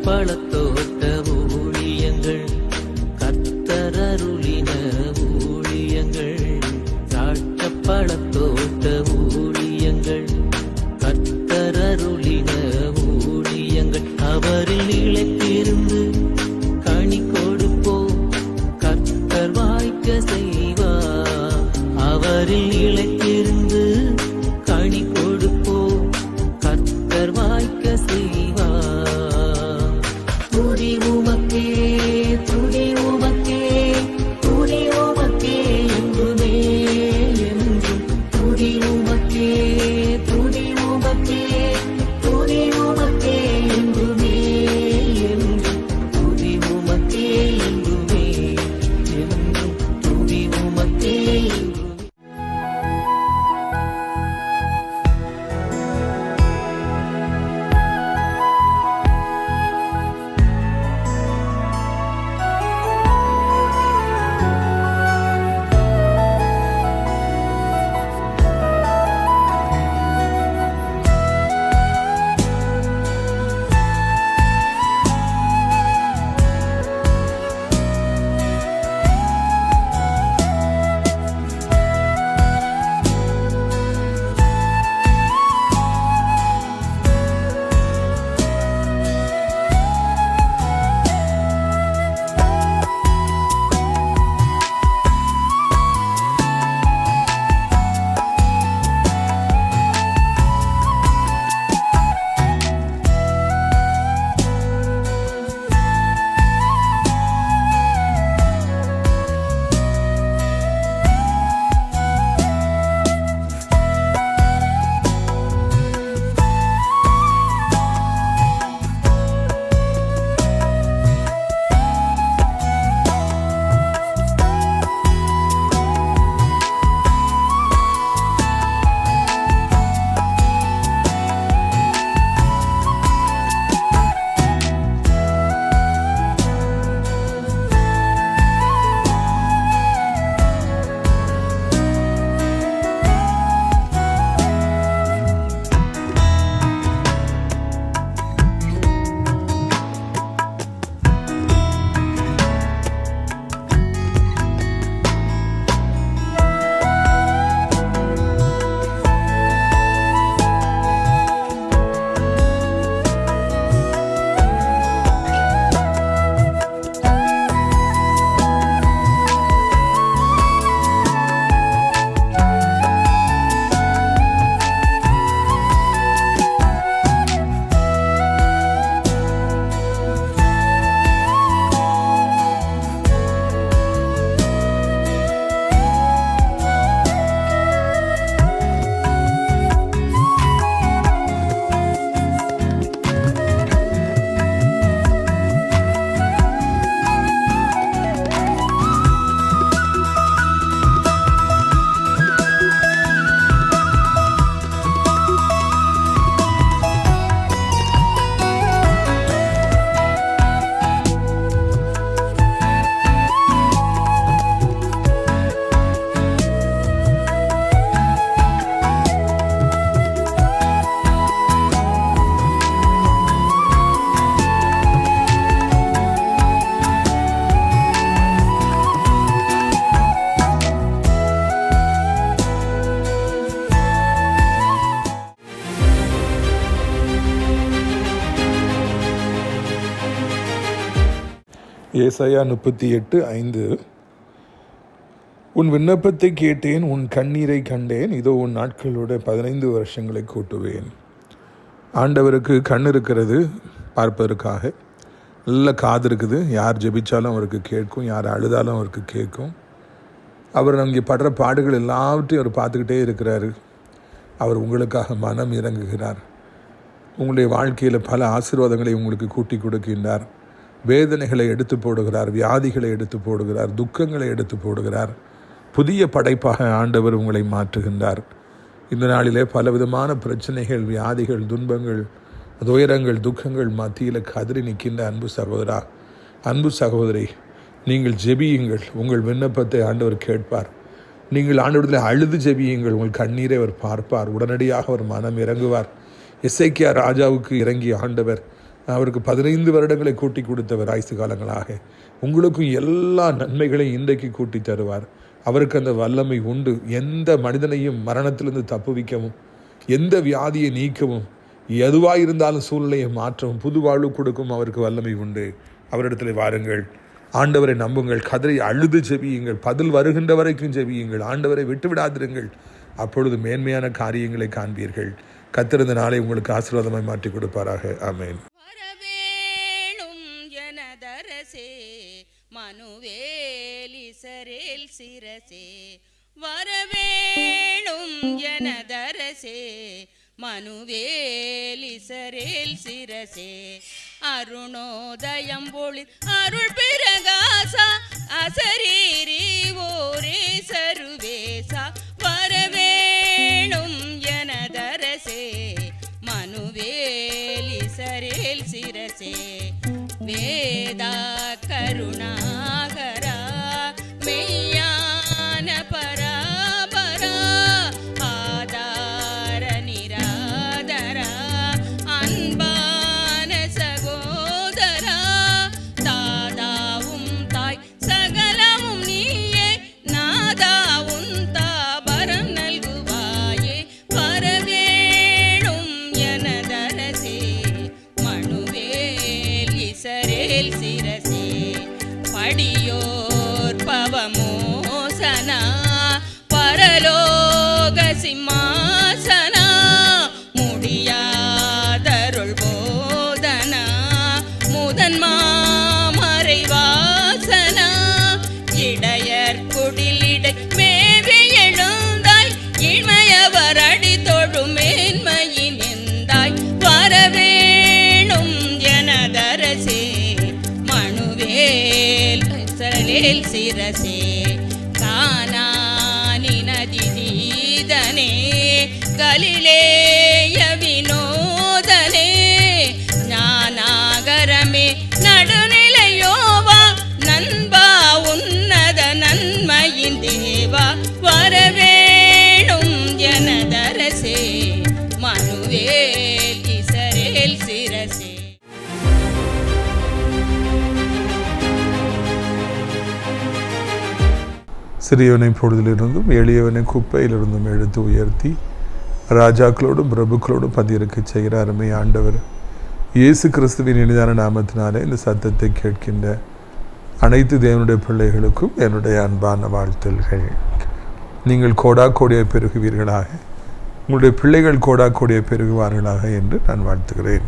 பழத்தோட்ட ஊழியங்கள், கர்த்தரருளின ஊழியங்கள், திராட்சை பழத்தோட்ட ஊழியங்கள், கர்த்தரருளின ஊழியங்கள். அவரில் நிலைத்திருந்து கனி கொடுப்போம், கர்த்தர் வாய்க்க செய்வார். அவரில் நிலைத்திருந்து கனி கொடுப்போம், கர்த்தர் வாய்க்க செய்வார். துதி உமக்கே, துதி உமக்கே, துதி உமக்கே என்றுமே என்றும். துதி உமக்கே, துதி உமக்கே, துதி உமக்கே என்றுமே என்றும். துதி உமக்கே என்றுமே என்றும். துதி உமக்கே என்றுமே. ஏசாயா 38:5. உன் விண்ணப்பத்தை கேட்டேன், உன் கண்ணீரை கண்டேன், இதோ உன் நாட்களோட 15 வருஷங்களை கூட்டுவேன். ஆண்டவருக்கு கண் இருக்கிறது பார்ப்பதற்காக, நல்ல காது இருக்குது. யார் ஜெபிச்சாலும் அவருக்கு கேட்கும், யார் அழுதாலும் அவருக்கு கேட்கும். அவர் அங்கே படுற பாடுகள் எல்லாவற்றையும் அவர் பார்த்துக்கிட்டே இருக்கிறாரு. அவர் உங்களுக்காக மனம் இறங்குகிறார். உங்களுடைய வாழ்க்கையில் பல ஆசீர்வாதங்களை உங்களுக்கு கூட்டி கொடுக்கின்றார். வேதனைகளை எடுத்து போடுகிறார், வியாதிகளை எடுத்து போடுகிறார், துக்கங்களை எடுத்து போடுகிறார். புதிய படைப்பாக ஆண்டவர் உங்களை மாற்றுகின்றார். இந்த நாளிலே பலவிதமான பிரச்சனைகள், வியாதிகள், துன்பங்கள், துயரங்கள், துக்கங்கள் மத்தியில் கதறி நிற்கின்ற அன்பு சகோதரா, அன்பு சகோதரி, நீங்கள் ஜெபியுங்கள். உங்கள் விண்ணப்பத்தை ஆண்டவர் கேட்பார். நீங்கள் ஆண்டவரில் அழுது ஜெபியுங்கள். உங்கள் கண்ணீரை அவர் பார்ப்பார். உடனடியாக அவர் மனம் இறங்குவார். எசேக்கியா ராஜாவுக்கு இறங்கிய ஆண்டவர் அவருக்கு 15 வருடங்களை கூட்டி கொடுத்தவர் ஆயுசு காலங்களாக. உங்களுக்கும் எல்லா நன்மைகளையும் இன்றைக்கு கூட்டி தருவார். அவருக்கு அந்த வல்லமை உண்டு. எந்த மனிதனையும் மரணத்திலிருந்து தப்புவிக்கவும், எந்த வியாதியை நீக்கவும், எதுவாக இருந்தாலும் சூழ்நிலையை மாற்றவும், புது வாழ்வு கொடுக்கும் அவருக்கு வல்லமை உண்டு. அவரிடத்தில் வாருங்கள், ஆண்டவரை நம்புங்கள், கதறி அழுது ஜெபியுங்கள், பதில் வருகின்ற வரைக்கும் ஜெபியுங்கள், ஆண்டவரை விட்டு விடாதிருங்கள். அப்பொழுது மேன்மையான காரியங்களை காண்பீர்கள். கர்த்தர் இந்த நாளை உங்களுக்கு ஆசீர்வாதமாய் மாற்றி கொடுப்பாராக. ஆமென். வரவேணும் எனதரசே மனுவேலிசரேல் சிரசே, வரவேணும் எனதரசே மனுவேலிசரேல் சிரசே, அருணோதயம் ஒளி அருள் பிரகாசா அசரீரி ஓரே சருவேசா, வரவேணும் எனதரசே மனுவேலிசரேல் சிரசே, வேதா கருணாகரா மெய்யான பராபரா, ஆதார நிராதரா அன்பான சகோதரா, தாதாவும் தாய் சகலமும் நீயே, நாதாவும் தாபரம் நல்குவாயே, வரவேணும் எனதரசே மனுவேலிசரேல் சிரசே, படியோர் பவமோசனா பரலோக சிம்மாசனா, முடியாதருள் போதனா முதன்மாமறை வாசனா, இடையர் குடிலிடை மேவி எழுந்தாய், இமையவர் அடி தொழும் மேன்மையின் எந்தாய், வரவேணும் எனதரசே மனுவேலிசரேல் சிரசே, கானானி நதி நீதனே கலிலேய வினோதனே, ஞானாகரமே நடுநிலையோவா நண்பா உன்னத நன்மையின் தேவா, வரவேணும் எனதரசே மனுவேலிசரேல் சிரசே. சிறியவனை பொழுதிலிருந்தும் எளியவனை குப்பையிலிருந்தும் எடுத்து உயர்த்தி ராஜாக்களோடும் பிரபுக்களோடும் பதியிருக்க செய்கிற அருமை ஆண்டவர் இயேசு கிறிஸ்துவின் இனிதான நாமத்தினாலே இந்த சத்தத்தை கேட்கின்ற அனைத்து தேவனுடைய பிள்ளைகளுக்கும் என்னுடைய அன்பான வாழ்த்துகள். நீங்கள் கோடா கோடியை பெருகுவீர்களாக, உங்களுடைய பிள்ளைகள் கோடா கோடியை பெருகுவார்களாக என்று நான் வாழ்த்துகிறேன்.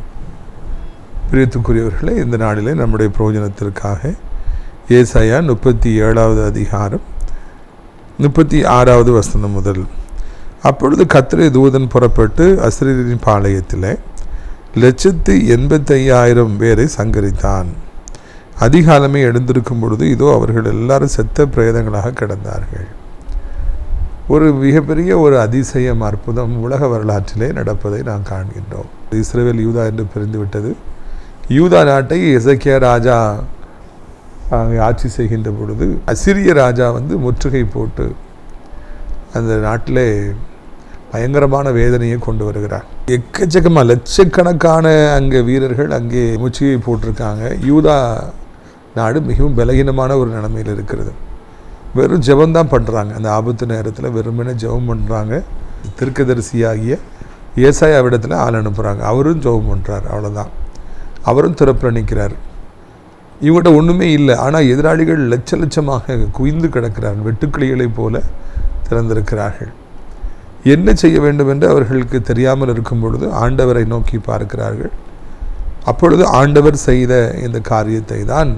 பிரியத்துக்குரியவர்களே, இந்த நாளிலே நம்முடைய பிரயோஜனத்திற்காக ஏசாயா 37வது அதிகாரம் 36வது வசனம் முதல். அப்பொழுது கர்த்தருடைய தூதன் புறப்பட்டு அசரீரின் பாளையத்திலே 185,000 பேரை சங்கரித்தான். அதிகாலமே எழுந்திருக்கும் பொழுது இதோ அவர்கள் எல்லாரும் செத்த பிரேதங்களாக கிடந்தார்கள். ஒரு மிகப்பெரிய ஒரு அதிசயம், அற்புதம் உலக வரலாற்றிலே நடப்பதை நாம் காண்கின்றோம். இஸ்ரவேல் யூதா என்று பிரிந்துவிட்டது. யூதா நாட்டை எசேக்கியா ராஜா அங்கே ஆட்சி செய்கின்ற பொழுது அசிரிய ராஜா முற்றுகை போட்டு அந்த நாட்டிலே பயங்கரமான வேதனையை கொண்டு வருகிறார். எக்கச்சக்கமாக லட்சக்கணக்கான அங்கே வீரர்கள் அங்கே முற்றுகை போட்டிருக்காங்க. யூதா நாடு மிகவும் பலகீனமான ஒரு நிலைமையில் இருக்கிறது. வெறும் ஜெபந்தான் பண்ணுறாங்க. அந்த ஆபத்து நேரத்தில் வெறுமனே ஜெபம் பண்ணுறாங்க. தீர்க்கதரிசியாகிய ஏசாயாவிடத்தில் ஆள் அனுப்புகிறாங்க. அவரும் ஜெபம் பண்ணுறார். அவ்வளோதான். அவரும் திறப்பில் நிற்கிறார். இவங்கள்ட்ட ஒன்றுமே இல்லை. ஆனால் எதிராளிகள் லட்ச லட்சமாக குவிந்து கிடக்கிறார்கள். வெட்டுக்கிளிகளைப் போல திறந்திருக்கிறார்கள். என்ன செய்ய வேண்டும் என்று அவர்களுக்கு தெரியாமல் இருக்கும் பொழுது ஆண்டவரை நோக்கி பார்க்கிறார்கள். அப்பொழுது ஆண்டவர் செய்த இந்த காரியத்தை தான்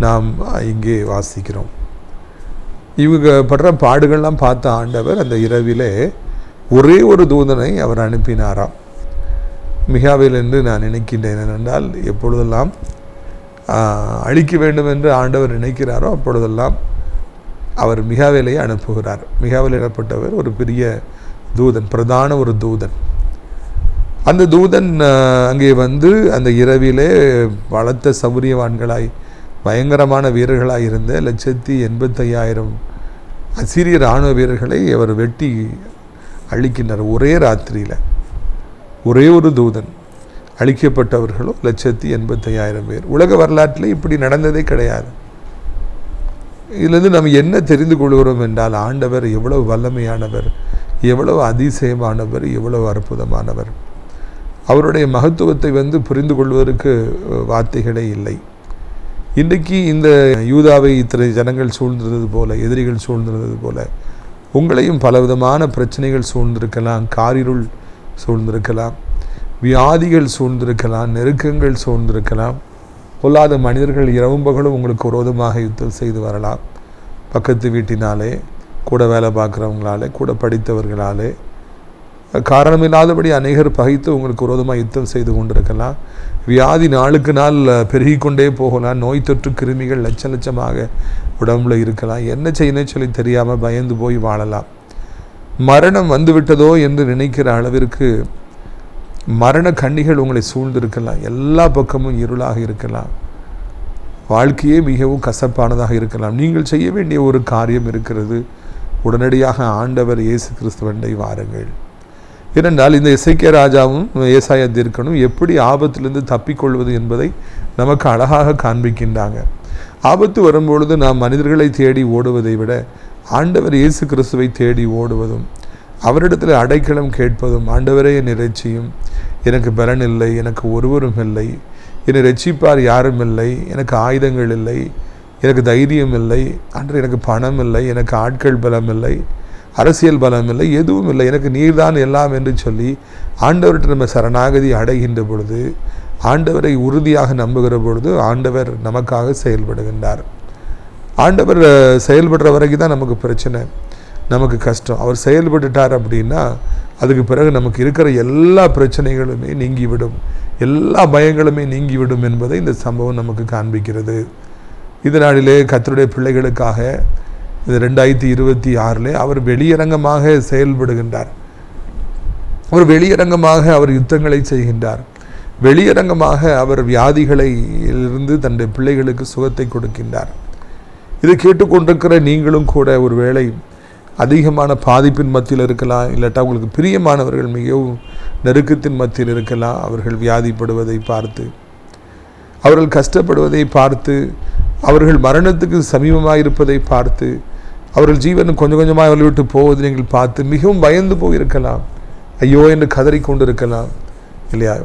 நாம் இங்கே வாசிக்கிறோம். இவங்க படுற பாடுகள்லாம் பார்த்த ஆண்டவர் அந்த இரவிலே ஒரே ஒரு தூதனை அவர் அனுப்பினாராம். மிகாவேல் என்று நான் நினைக்கின்றேன். ஏனென்றால் எப்பொழுதெல்லாம் அழிக்க வேண்டும் என்று ஆண்டவர் நினைக்கிறாரோ அப்பொழுதெல்லாம் அவர் மிகாவேலையை அனுப்புகிறார். மிகாவேல் எனப்பட்டவர் ஒரு பெரிய தூதன், பிரதான ஒரு தூதன். அந்த தூதன் அங்கே அந்த இரவிலே பலத்த சௌரியவான்களாய் பயங்கரமான வீரர்களாய் இருந்த 185,000 அசீரிய இராணுவ வீரர்களை அவர் வெட்டி அழிக்கின்றார் ஒரே ராத்திரியில். ஒரே ஒரு தூதன். அழிக்கப்பட்டவர்களோ 1,85,000 பேர். உலக வரலாற்றில் இப்படி நடந்ததே கிடையாது. இதிலிருந்து நம்ம என்ன தெரிந்து கொள்கிறோம் என்றால், ஆண்டவர் எவ்வளவு வல்லமையானவர், எவ்வளவு அதிசயமானவர், எவ்வளவு அற்புதமானவர். அவருடைய மகத்துவத்தை புரிந்து கொள்வதற்கு வார்த்தைகளே இல்லை. இன்றைக்கு இந்த யூதாவை இத்தனை ஜனங்கள் சூழ்ந்திருந்தது போல, எதிரிகள் சூழ்ந்திருந்தது போல, உங்களையும் பலவிதமான பிரச்சனைகள் சூழ்ந்திருக்கலாம், காரிருள் சூழ்ந்திருக்கலாம், வியாதிகள் சூழ்ந்திருக்கலாம், நெருக்கங்கள் சூழ்ந்திருக்கலாம். பொல்லாத மனிதர்கள் இரவும் பகலும் உங்களுக்கு விரோதமாக யுத்தம் செய்து வரலாம். பக்கத்து வீட்டினாலே, கூட வேலை பார்க்குறவங்களாலே, கூட படித்தவர்களாலே, காரணமில்லாதபடி அநேகர் பகைத்து உங்களுக்கு விரோதமாக யுத்தம் செய்து கொண்டிருக்கலாம். வியாதி நாளுக்கு நாள் பெருகி கொண்டே போகலாம். நோய் தொற்று கிருமிகள் லட்சமாக உடம்புல இருக்கலாம். என்ன செய்யணும்னு சொல்லி தெரியாமல் பயந்து போய் வாழலாம். மரணம் வந்துவிட்டதோ என்று நினைக்கிற அளவிற்கு மரண கண்ணிகள் உங்களை சூழ்ந்திருக்கலாம். எல்லா பக்கமும் இருளாக இருக்கலாம். வாழ்க்கையே மிகவும் கசப்பானதாக இருக்கலாம். நீங்கள் செய்ய வேண்டிய ஒரு காரியம் இருக்கிறது. உடனடியாக ஆண்டவர் இயேசு கிறிஸ்துவண்டை வாருங்கள். ஏனென்றால் இந்த எசேக்கியா ராஜாவும் ஏசாயா தீர்க்கனும் எப்படி ஆபத்திலிருந்து தப்பிக்கொள்வது என்பதை நமக்கு அழகாக காண்பிக்கின்றாங்க. ஆபத்து வரும்பொழுது நாம் மனிதர்களை தேடி ஓடுவதை விட ஆண்டவர் இயேசு கிறிஸ்துவை தேடி ஓடுவதும், அவரிடத்தில் அடைக்கலம் கேட்பதும், ஆண்டவரே என்னை இரட்சியும், எனக்கு பலன் இல்லை, எனக்கு ஒருவரும் இல்லை, என்னை ரட்சிப்பார் யாரும் இல்லை, எனக்கு ஆயுதங்கள் இல்லை, எனக்கு தைரியம் இல்லை, அன்று எனக்கு பணம் இல்லை, எனக்கு ஆட்கள் பலம் இல்லை, அரசியல் பலம் இல்லை, எதுவும் இல்லை, எனக்கு நீர்தான் எல்லாம் என்று சொல்லி ஆண்டவர்கிட்ட நம்ம சரணாகதி அடைகின்ற பொழுது, ஆண்டவரை உறுதியாக நம்புகிற பொழுது ஆண்டவர் நமக்காக செயல்படுகின்றார். ஆண்டவர் செயல்படுற வரைக்கும் தான் நமக்கு பிரச்சனை, நமக்கு கஷ்டம். அவர் செயல்பட்டுட்டார் அப்படின்னா அதுக்கு பிறகு நமக்கு இருக்கிற எல்லா பிரச்சனைகளுமே நீங்கிவிடும், எல்லா பயங்களுமே நீங்கிவிடும் என்பதை இந்த சம்பவம் நமக்கு காண்பிக்கிறது. இதனாலே கர்த்தருடைய பிள்ளைகளுக்காக இந்த 2026 அவர் வெளியரங்கமாக செயல்படுகின்றார். அவர் வெளியரங்கமாக அவர் யுத்தங்களை செய்கின்றார். வெளியரங்கமாக அவர் வியாதிகளை இருந்து தன்னுடைய பிள்ளைகளுக்கு சுகத்தை கொடுக்கின்றார். இதை கேட்டுக்கொண்டிருக்கிற நீங்களும் கூட ஒருவேளை அதிகமான பாதிப்பின் மத்தியில் இருக்கலாம், இல்லாட்டா உங்களுக்கு பிரியமானவர்கள் மிகவும் நெருக்கத்தின் மத்தியில் இருக்கலாம். அவர்கள் வியாதிப்படுவதை பார்த்து, அவர்கள் கஷ்டப்படுவதை பார்த்து, அவர்கள் மரணத்துக்கு சமீபமாக இருப்பதை பார்த்து, அவர்கள் ஜீவன் கொஞ்சம் கொஞ்சமாக அவர்கள் விட்டு போவதை நீங்கள் பார்த்து மிகவும் பயந்து போயிருக்கலாம், ஐயோ என்று கதறி கொண்டிருக்கலாம் இல்லையா?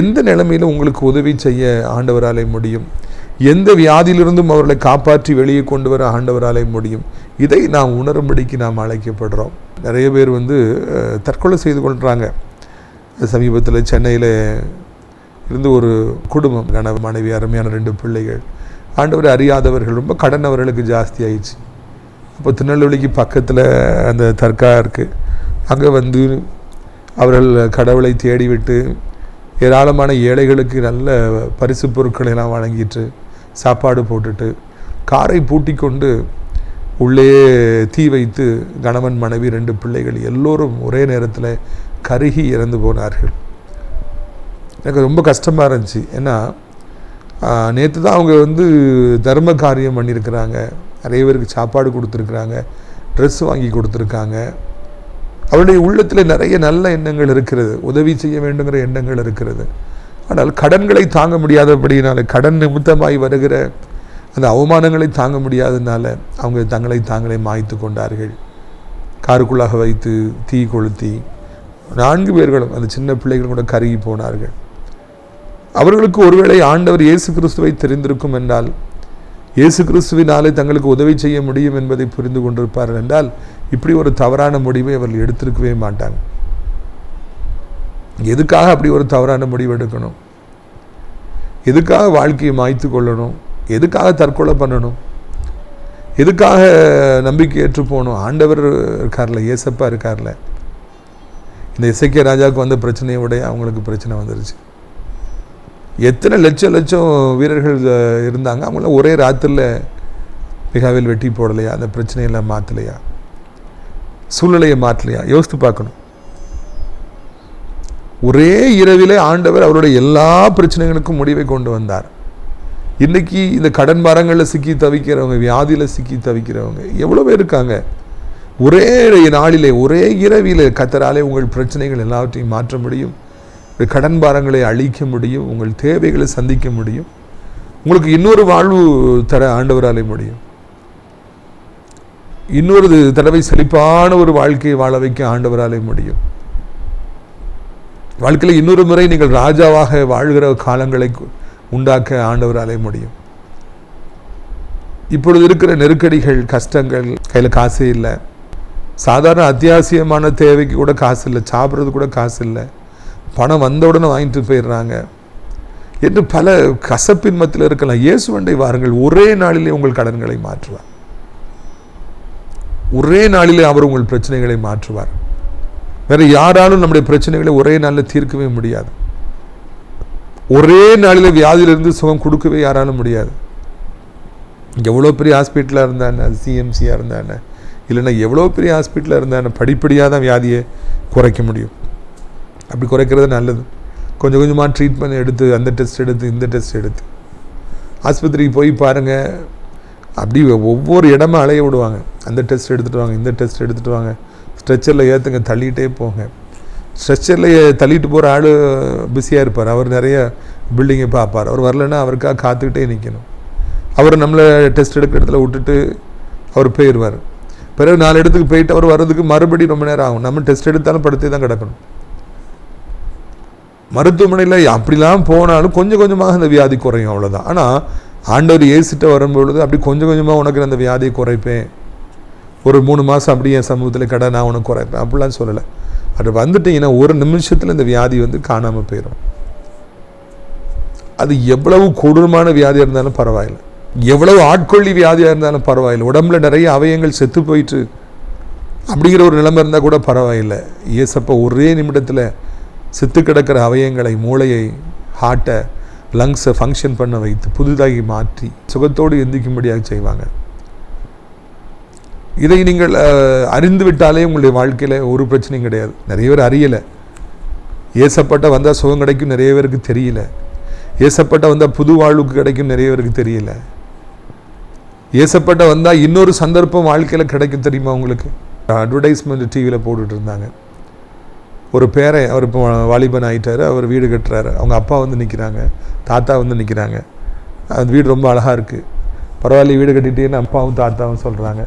எந்த நிலைமையிலும் உங்களுக்கு உதவி செய்ய ஆண்டவராலே முடியும். எந்த வியாதியிலிருந்தும் அவர்களை காப்பாற்றி வெளியே கொண்டு வர ஆண்டவராலே முடியும். இதை நாம் உணரும்படிக்கு நாம் அழைக்கப்படுறோம். நிறைய பேர் தற்கொலை செய்து கொள்கிறாங்க. சமீபத்தில் சென்னையில் இருந்து ஒரு குடும்பம், கணவன் மனைவி, அருமையான 2 பிள்ளைகள், ஆண்டவரை அறியாதவர்கள், ரொம்ப கடன் அவர்களுக்கு ஜாஸ்தி ஆயிடுச்சு. அப்போ திருநெல்வேலிக்கு பக்கத்தில் அந்த தர்கா இருக்குது, அங்கே அவர்கள் கடவுளை தேடிவிட்டு ஏராளமான ஏழைகளுக்கு நல்ல பரிசு பொருட்களை எல்லாம் வழங்கிட்டு, சாப்பாடு போட்டுட்டு, காரை பூட்டி கொண்டு உள்ளே தீ வைத்து கணவன் மனைவி 2 பிள்ளைகள் எல்லோரும் ஒரே நேரத்தில் கருகி இறந்து போனார்கள். எனக்கு ரொம்ப கஷ்டமாக இருந்துச்சு. ஏன்னா நேற்று தான் அவங்க தர்ம காரியம் பண்ணியிருக்கிறாங்க, நிறைய பேருக்கு சாப்பாடு கொடுத்துருக்குறாங்க, ட்ரெஸ் வாங்கி கொடுத்துருக்காங்க. அவருடைய உள்ளத்தில் நிறைய நல்ல எண்ணங்கள் இருக்கிறது, உதவி செய்ய வேண்டுங்கிற எண்ணங்கள் இருக்கிறது. ஆனால் கடன்களை தாங்க முடியாதபடினால, கடன் நிமித்தமாய் வருகிற அந்த அவமானங்களை தாங்க முடியாததுனால அவங்க தங்களை தாங்களே மாய்த்து கொண்டார்கள். காருக்குள்ளாக வைத்து தீ கொளுத்தி 4 பேர்களும் அந்த சின்ன பிள்ளைகள் கூட கருகி போனார்கள். அவர்களுக்கு ஒருவேளை ஆண்டவர் இயேசு கிறிஸ்துவை தெரிந்திருக்கும் என்றால், இயேசு கிறிஸ்துவினாலே தங்களுக்கு உதவி செய்ய முடியும் என்பதை புரிந்து கொண்டிருப்பார்கள் என்றால், இப்படி ஒரு தவறான முடிவை அவர்கள் எடுத்திருக்கவே மாட்டாங்க. எதுக்காக அப்படி ஒரு தவறான முடிவு எடுக்கணும்? எதுக்காக வாழ்க்கையை மாய்த்து கொள்ளணும்? எதுக்காக தற்கொலை பண்ணணும்? எதுக்காக நம்பிக்கை ஏற்று போகணும்? ஆண்டவர் இருக்கார்ல, ஏசப்பா இருக்கார்ல. இந்த எசேக்கியா ராஜாவுக்கு வந்த பிரச்சனையை விட அவங்களுக்கு பிரச்சனை வந்துருச்சு. எத்தனை லட்சம் வீரர்கள் இருந்தாங்க, அவங்களாம் ஒரே ராத்திரில் மிகாவேல் வெட்டி போடலையா? அந்த பிரச்சனையெல்லாம் மாற்றலையா? சூழ்நிலையை மாற்றலையா? யோசித்து பார்க்கணும். ஒரே இரவிலே ஆண்டவர் அவருடைய எல்லா பிரச்சனைகளுக்கும் முடிவை கொண்டு வந்தார். இன்றைக்கி இந்த கடன் மரங்களில் சிக்கி தவிக்கிறவங்க, வியாதியில் சிக்கி தவிக்கிறவங்க எவ்வளோ பேர் இருக்காங்க. ஒரே நாளிலே, ஒரே இரவிலே கர்த்தராலே உங்கள் பிரச்சனைகள் எல்லாவற்றையும் மாற்ற முடியும். கடன் பாரங்களை அழிக்க முடியும், உங்கள் தேவைகளை சந்திக்க முடியும், உங்களுக்கு இன்னொரு வாழ்வு தர ஆண்டவராலே முடியும். இன்னொரு தடவை செழிப்பான ஒரு வாழ்க்கையை வாழ வைக்க ஆண்டவராலே முடியும். வாழ்க்கையில் இன்னொரு முறை நீங்கள் ராஜாவாக வாழ்கிற காலங்களை உண்டாக்க ஆண்டவராலே முடியும். இப்பொழுது இருக்கிற நெருக்கடிகள், கஷ்டங்கள், கையில் காசே இல்லை, சாதாரண அத்தியாவசியமான தேவைக்கு கூட காசு இல்லை, சாப்பிட்றது கூட காசு இல்லை, பணம் வந்தவுடனே வாங்கிட்டு போயிடுறாங்க என்று பல கசப்பின் மத்தியில் இருக்கலாம். இயேசுவண்டை வாருங்கள், ஒரே நாளிலே உங்கள் கடன்களை மாற்றுவார். ஒரே நாளிலே அவர் உங்கள் பிரச்சனைகளை மாற்றுவார். வேற யாராலும் நம்முடைய பிரச்சனைகளை ஒரே நாளில் தீர்க்கவே முடியாது. ஒரே நாளில் வியாதியிலிருந்து சுகம் கொடுக்கவே யாராலும் முடியாது. எவ்வளோ பெரிய ஹாஸ்பிட்டலாக இருந்தானே, அது சிஎம்சியாக இருந்தானே, இல்லைன்னா எவ்வளோ பெரிய ஹாஸ்பிட்டலாக இருந்தானே, படிப்படியாக தான் வியாதியை குறைக்க முடியும். அப்படி குறைக்கிறது நல்லது. கொஞ்சம் கொஞ்சமாக ட்ரீட்மெண்ட் எடுத்து, அந்த டெஸ்ட் எடுத்து, இந்த டெஸ்ட் எடுத்து, ஆஸ்பத்திரிக்கு போய் பாருங்கள், அப்படி ஒவ்வொரு இடமா அலைய விடுவாங்க. அந்த டெஸ்ட் எடுத்துகிட்டு வாங்க, இந்த டெஸ்ட் எடுத்துகிட்டு வாங்க, ஸ்ட்ரெச்சரில் ஏற்றுங்க, தள்ளிகிட்டே போங்க. ஸ்ட்ரெச்சரில் தள்ளிட்டு போகிற ஆள் பிஸியாக இருப்பார், அவர் நிறைய பில்டிங்கை பார்ப்பார். அவர் வரலைன்னா அவருக்காக காத்துக்கிட்டே நிற்கணும். அவர் நம்மளை டெஸ்ட் எடுக்கிற இடத்துல விட்டுட்டு அவர் போயிடுவார். பிறகு 4 இடத்துக்கு போயிட்டு அவர் வர்றதுக்கு மறுபடியும் ரொம்ப நேரம் ஆகும். நம்ம டெஸ்ட் எடுத்தாலும் படுத்தே தான் கிடக்கணும். மருத்துவமனையில் அப்படிலாம் போனாலும் கொஞ்சம் கொஞ்சமாக அந்த வியாதி குறையும், அவ்வளோதான். ஆனால் ஆண்டவர் இயேசுட்ட வரும்பொழுது அப்படி கொஞ்சம் கொஞ்சமாக உனக்கு அந்த வியாதியை குறைப்பேன், ஒரு 3 மாதம் அப்படியே என் சமூகத்தில் கடை நான் உனக்கு குறைப்பேன் அப்படிலாம் சொல்லலை. அது வந்துட்டீங்கன்னா ஒரு நிமிஷத்தில் இந்த வியாதி காணாமல் போயிடும். அது எவ்வளவு கொடூரமான வியாதியாக இருந்தாலும் பரவாயில்லை, எவ்வளவு ஆட்கொள்ளி வியாதியாக இருந்தாலும் பரவாயில்லை, உடம்புல நிறைய அவயங்கள் செத்து போயிட்டு அப்படிங்கிற ஒரு நிலைமை இருந்தால் கூட பரவாயில்லை. ஏசப்பா ஒரே நிமிடத்தில் செத்து கிடக்கிற அவயங்களை, மூளையை, ஹார்ட்டை, லங்ஸை ஃபங்க்ஷன் பண்ண வைத்து புதிதாகி மாற்றி சுகத்தோடு எந்திக்கும்படியாக செய்வாங்க. இதை நீங்கள் அறிந்து விட்டாலே உங்களுடைய வாழ்க்கையில் ஒரு பிரச்சனையும் கிடையாது. நிறைய பேர் அறியலை. ஏசப்பட்ட வந்தால் சுகம் கிடைக்கும், நிறைய பேருக்கு தெரியல. ஏசப்பட்ட வந்தால் புது வாழ்வுக்கு கிடைக்கும், நிறைய பேருக்கு தெரியல. ஏசப்பட்ட வந்தால் இன்னொரு சந்தர்ப்பம் வாழ்க்கையில் கிடைக்கும், தெரியுமா உங்களுக்கு? அட்வர்டைஸ்மெண்ட் டிவியில் போட்டுட்டு இருந்தாங்க. ஒரு பேரை, அவர் இப்போ வாலிபன் ஆகிட்டார், அவர் வீடு கட்டுறாரு, அவங்க அப்பா நிற்கிறாங்க, தாத்தா நிற்கிறாங்க. அந்த வீடு ரொம்ப அழகாக இருக்குது, பரவாயில்ல வீடு கட்டிட்டேன்னு அப்பாவும் தாத்தாவும் சொல்கிறாங்க.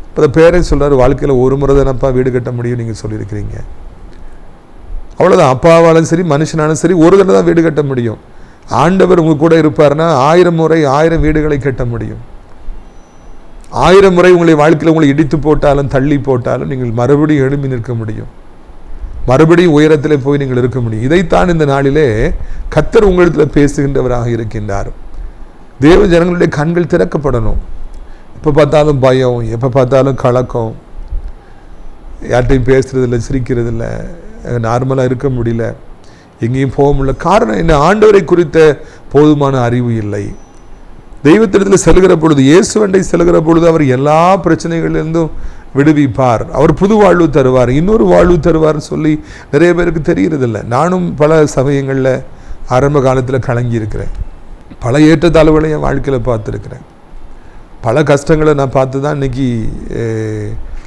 இப்போ அந்த பேரே சொல்கிறார், வாழ்க்கையில் ஒரு முறை தானப்பா வீடு கட்ட முடியும் நீங்கள் சொல்லியிருக்கிறீங்க. அவ்வளோதான். அப்பாவாலும் சரி மனுஷனாலும் சரி ஒரு தடவை தான் வீடு கட்ட முடியும். ஆண்டவர் உங்கள் கூட இருப்பார்னா 1000 முறை 1000 வீடுகளை கட்ட முடியும். 1000 முறை உங்களை வாழ்க்கையில் உங்களை இடித்து போட்டாலும் தள்ளி போட்டாலும் நீங்கள் மறுபடியும் எழும்பி நிற்க முடியும், மறுபடியும் உயரத்தில் போய் நீங்கள் இருக்க முடியும். இதைத்தான் இந்த நாளிலே கர்த்தர் உங்களிடத்தில் பேசுகின்றவராக இருக்கின்றார். தேவ ஜனங்களுடைய கண்கள் திறக்கப்படணும். எப்போ பார்த்தாலும் பயம், எப்போ பார்த்தாலும் கலக்கம், யார்கிட்டையும் பேசுறதில்லை, சிரிக்கிறதில்ல, நார்மலாக இருக்க முடியல, எங்கேயும் போக முடியல. காரணம் என்ன? ஆண்டவரை குறித்த போதுமான அறிவு இல்லை. தெய்வத்திடத்தில் செல்கிற பொழுது, இயேசுவண்டை செல்கிற பொழுது அவர் எல்லா பிரச்சனைகளிலிருந்தும் விடுவிப்பார், அவர் புது வாழ்வு தருவார், இன்னொரு வாழ்வு தருவார்னு சொல்லி நிறைய பேருக்கு தெரிகிறதில்லை. நானும் பல சமயங்களில் ஆரம்ப காலத்தில் கலங்கி இருக்கிறேன், பல ஏற்றத்தாழ்வுகளை என் வாழ்க்கையில் பார்த்துருக்கிறேன், பல கஷ்டங்களை நான் பார்த்து தான் இன்றைக்கி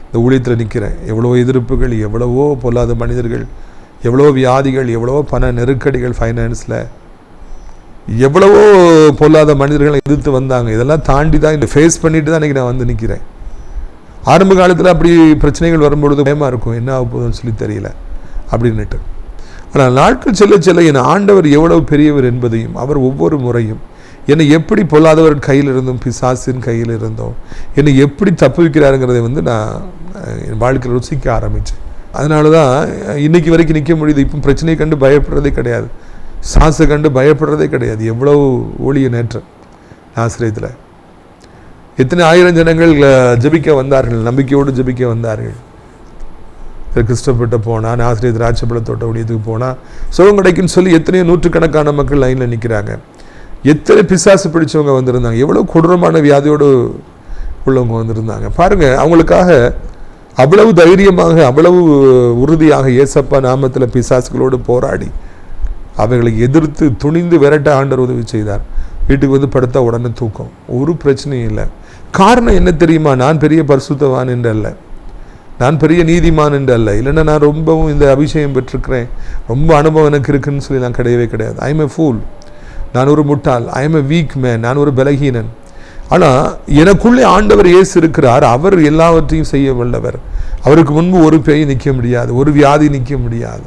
இந்த ஊழியத்தில் நிற்கிறேன். எவ்வளோ எதிர்ப்புகள், எவ்வளவோ பொல்லாத மனிதர்கள், எவ்வளோ வியாதிகள், எவ்வளவோ பண நெருக்கடிகள், ஃபைனான்ஸில் எவ்வளவோ பொல்லாத மனிதர்களை எதிர்த்து வந்தாங்க. இதெல்லாம் தாண்டி தான் இந்த ஃபேஸ் பண்ணிட்டு தான் இன்றைக்கி நான் நிற்கிறேன். ஆரம்ப காலத்தில் அப்படி பிரச்சனைகள் வரும்பொழுது பயமாக இருக்கும், என்ன ஆக போகுதுன்னு சொல்லி தெரியல அப்படின்னுட்டு. ஆனால் நாட்கள் செல்ல செல்ல என் ஆண்டவர் எவ்வளவு பெரியவர் என்பதையும், அவர் ஒவ்வொரு முறையும் என்னை எப்படி பொல்லாதவர் கையில் இருந்தும் பிசாசின் கையில் இருந்தோம் என்னை எப்படி தப்புவிக்கிறாருங்கிறதை நான் என் வாழ்க்கையில் ருசிக்க ஆரம்பித்தேன். அதனால தான் இன்றைக்கி வரைக்கும் நிற்க முடியுது. இப்போ பிரச்சனையை கண்டு பயப்படுறதே கிடையாது, சாசை கண்டு பயப்படுறதே கிடையாது. எவ்வளவு ஊழிய நேற்றம் ஆசிரியத்தில் எத்தனை 1000 ஜனங்கள் ஜபிக்க வந்தார்கள், நம்பிக்கையோடு ஜபிக்க வந்தார்கள். கிறிஸ்டப்பட்ட போனால், ஆசிரியர் திராட்சைப்பழத்தோட்ட ஊழியத்துக்கு போனால் சுகம் கிடைக்குன்னு சொல்லி எத்தனையோ நூற்றுக்கணக்கான மக்கள் லைனில் நிற்கிறாங்க. எத்தனை பிசாசு பிடிச்சவங்க வந்திருந்தாங்க, எவ்வளோ கொடூரமான வியாதியோடு உள்ளவங்க வந்திருந்தாங்க. பாருங்கள், அவங்களுக்காக அவ்வளவு தைரியமாக, அவ்வளவு உறுதியாக இயேசப்பா நாமத்தில் பிசாசுகளோடு போராடி அவைகளை எதிர்த்து துணிந்து விரட்ட ஆண்டவர் உதவி செய்தார். வீட்டுக்கு படுத்தா உடனே தூக்கம், ஒரு பிரச்சனையும் இல்லை. காரணம் என்ன தெரியுமா? நான் பெரிய பரிசுத்தவான் என்றல்ல, நான் பெரிய நீதிமான் என்று அல்ல, இல்லைன்னா நான் ரொம்பவும் இந்த அபிஷேகம் பெற்றிருக்கிறேன், ரொம்ப அனுபவம் எனக்கு இருக்குன்னு சொல்லி நான் கிடையவே கிடையாது. ஐ எம் எ ஃபூல், நான் ஒரு முட்டாள். I am a week man, நான் ஒரு பலகீனன். ஆனால் எனக்குள்ளே ஆண்டவர் இயேசு இருக்கிறார். அவர் எல்லாவற்றையும் செய்ய வல்லவர். அவருக்கு முன்பு ஒரு பேய் நிற்க முடியாது, ஒரு வியாதி நிற்க முடியாது.